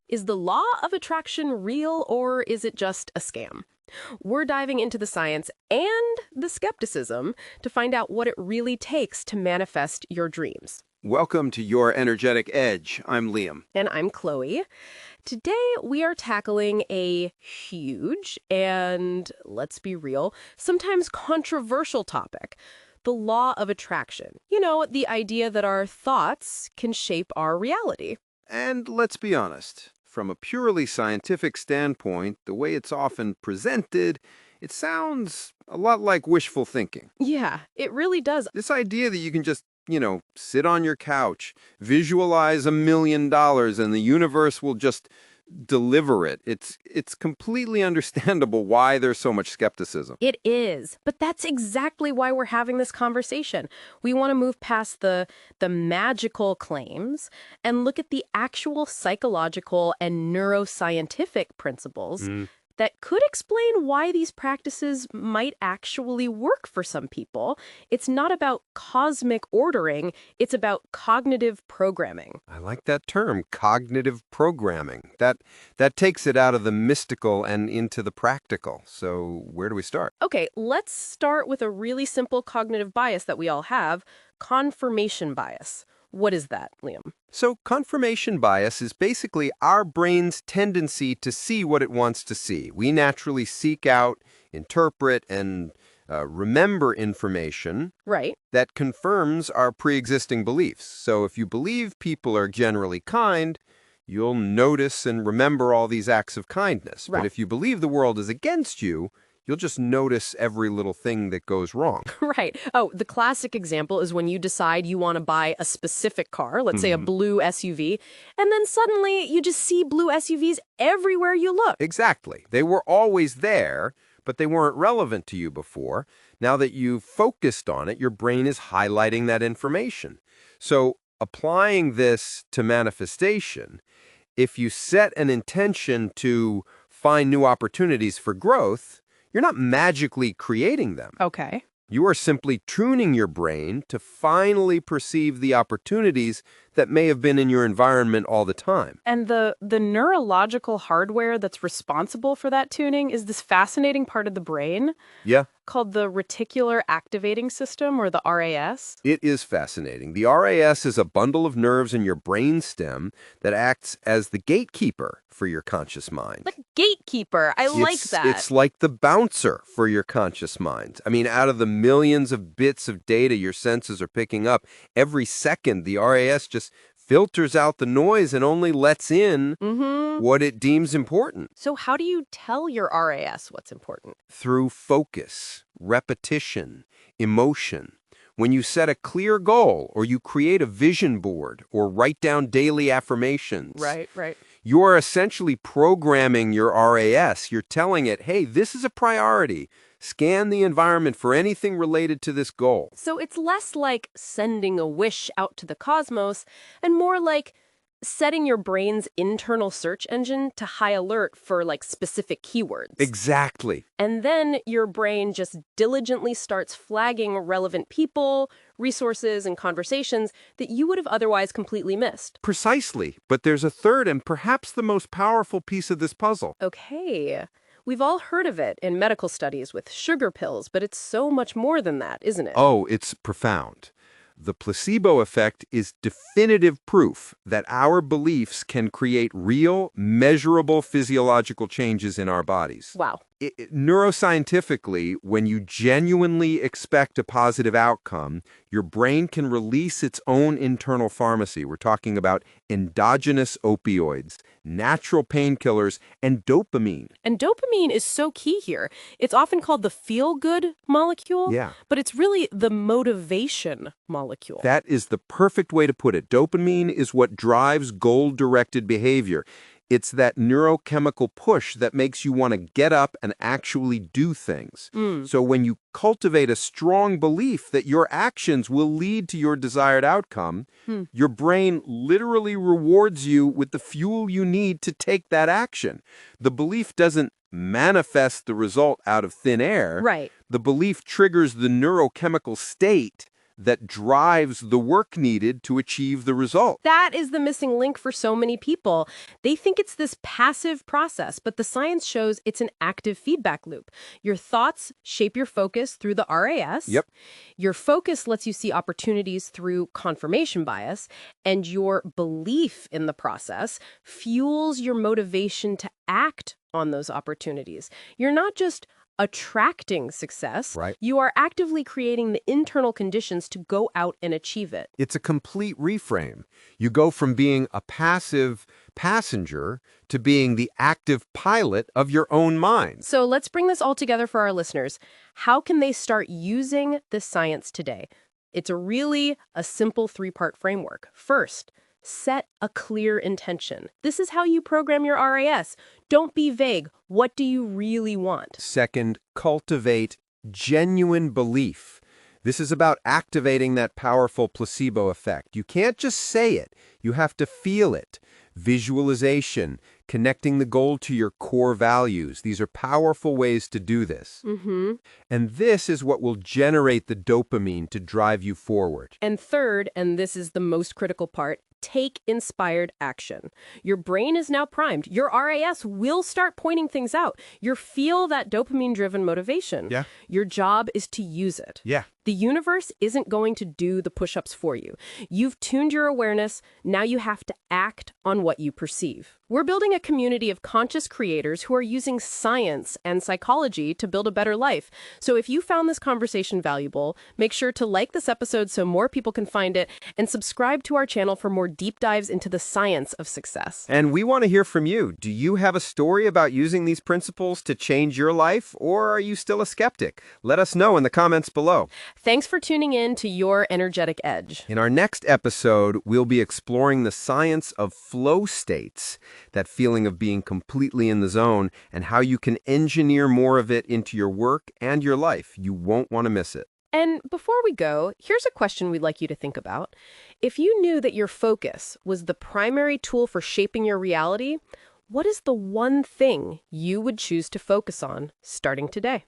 Is the law of attraction real or is it just a scam? We're diving into the science and the skepticism to find out what it really takes to manifest your dreams. Welcome to Your Energetic Edge. I'm Liam. And I'm Chloe. Today we are tackling a huge and, let's be real, sometimes controversial topic. The law of attraction. You know, the idea that our thoughts can shape our reality. And let's be honest, from a purely scientific standpoint, the way it's often presented, it sounds a lot like wishful thinking. Yeah, it really does. This idea that you can just, sit on your couch, visualize $1 million, and the universe will just deliver it. It's completely understandable why there's so much skepticism. It is. But that's exactly why we're having this conversation. We want to move past the magical claims and look at the actual psychological and neuroscientific principles that could explain why these practices might actually work for some people. It's not about cosmic ordering, it's about cognitive programming. I like that term, cognitive programming. That takes it out of the mystical and into the practical. So where do we start? Okay, let's start with a really simple cognitive bias that we all have, confirmation bias. What is that, Liam? So confirmation bias is basically our brain's tendency to see what it wants to see. We naturally seek out, interpret, and remember information that confirms our pre-existing beliefs. So if you believe people are generally kind, you'll notice and remember all these acts of kindness. But if you believe the world is against you, you'll just notice every little thing that goes wrong. Right. Oh, the classic example is when you decide you want to buy a specific car, let's say a blue SUV, and then suddenly you just see blue SUVs everywhere you look. Exactly. They were always there, but they weren't relevant to you before. Now that you've focused on it, your brain is highlighting that information. So applying this to manifestation, if you set an intention to find new opportunities for growth, you're not magically creating them. Okay. You are simply tuning your brain to finally perceive the opportunities that may have been in your environment all the time. And the neurological hardware that's responsible for that tuning is this fascinating part of the brain called the reticular activating system, or the RAS. It is fascinating. The RAS is a bundle of nerves in your brainstem that acts as the gatekeeper for your conscious mind. The gatekeeper. I like that. It's like the bouncer for your conscious mind. I mean, out of the millions of bits of data your senses are picking up, every second the RAS just filters out the noise and only lets in what it deems important. So how do you tell your RAS what's important? Through focus, repetition, emotion. When you set a clear goal, or you create a vision board, or write down daily affirmations. Right. You are essentially programming your RAS. You're telling it, hey, this is a priority. Scan the environment for anything related to this goal. So it's less like sending a wish out to the cosmos and more like setting your brain's internal search engine to high alert for specific keywords. Exactly. And then your brain just diligently starts flagging relevant people, resources, and conversations that you would have otherwise completely missed. Precisely. But there's a third and perhaps the most powerful piece of this puzzle. Okay. We've all heard of it in medical studies with sugar pills, but it's so much more than that, isn't it? Oh, it's profound. The placebo effect is definitive proof that our beliefs can create real, measurable physiological changes in our bodies. Wow. Neuroscientifically, when you genuinely expect a positive outcome, your brain can release its own internal pharmacy. We're talking about endogenous opioids, natural painkillers, and dopamine. And dopamine is so key here. It's often called the feel-good molecule, but it's really the motivation molecule. That is the perfect way to put it. Dopamine is what drives goal-directed behavior. It's that neurochemical push that makes you want to get up and actually do things. So when you cultivate a strong belief that your actions will lead to your desired outcome, your brain literally rewards you with the fuel you need to take that action. The belief doesn't manifest the result out of thin air. Right. The belief triggers the neurochemical state that drives the work needed to achieve the result. That is the missing link for so many people. They think it's this passive process, but the science shows it's an active feedback loop. Your thoughts shape your focus through the RAS. Yep. Your focus lets you see opportunities through confirmation bias, and your belief in the process fuels your motivation to act on those opportunities. You're not just attracting success, Right. you are actively creating the internal conditions to go out and achieve it. It's a complete reframe. You go from being a passive passenger to being the active pilot of your own mind. So let's bring this all together for our listeners. How can they start using this science today? It's really a simple three-part framework. First, set a clear intention. This is how you program your RAS. Don't be vague. What do you really want? Second, cultivate genuine belief. This is about activating that powerful placebo effect. You can't just say it. You have to feel it. Visualization, connecting the goal to your core values. These are powerful ways to do this. And this is what will generate the dopamine to drive you forward. And third, and this is the most critical part, take inspired action. Your brain is now primed. Your RAS will start pointing things out. You feel that dopamine-driven motivation. Yeah. Your job is to use it. Yeah. The universe isn't going to do the push-ups for you. You've tuned your awareness. Now you have to act on what you perceive. We're building a community of conscious creators who are using science and psychology to build a better life. So if you found this conversation valuable, make sure to like this episode so more people can find it, and subscribe to our channel for more deep dives into the science of success. And we want to hear from you. Do you have a story about using these principles to change your life, or are you still a skeptic? Let us know in the comments below. Thanks for tuning in to Your Energetic Edge. In our next episode, we'll be exploring the science of flow states, that feeling of being completely in the zone, and how you can engineer more of it into your work and your life. You won't want to miss it. And before we go, here's a question we'd like you to think about. If you knew that your focus was the primary tool for shaping your reality, what is the one thing you would choose to focus on starting today?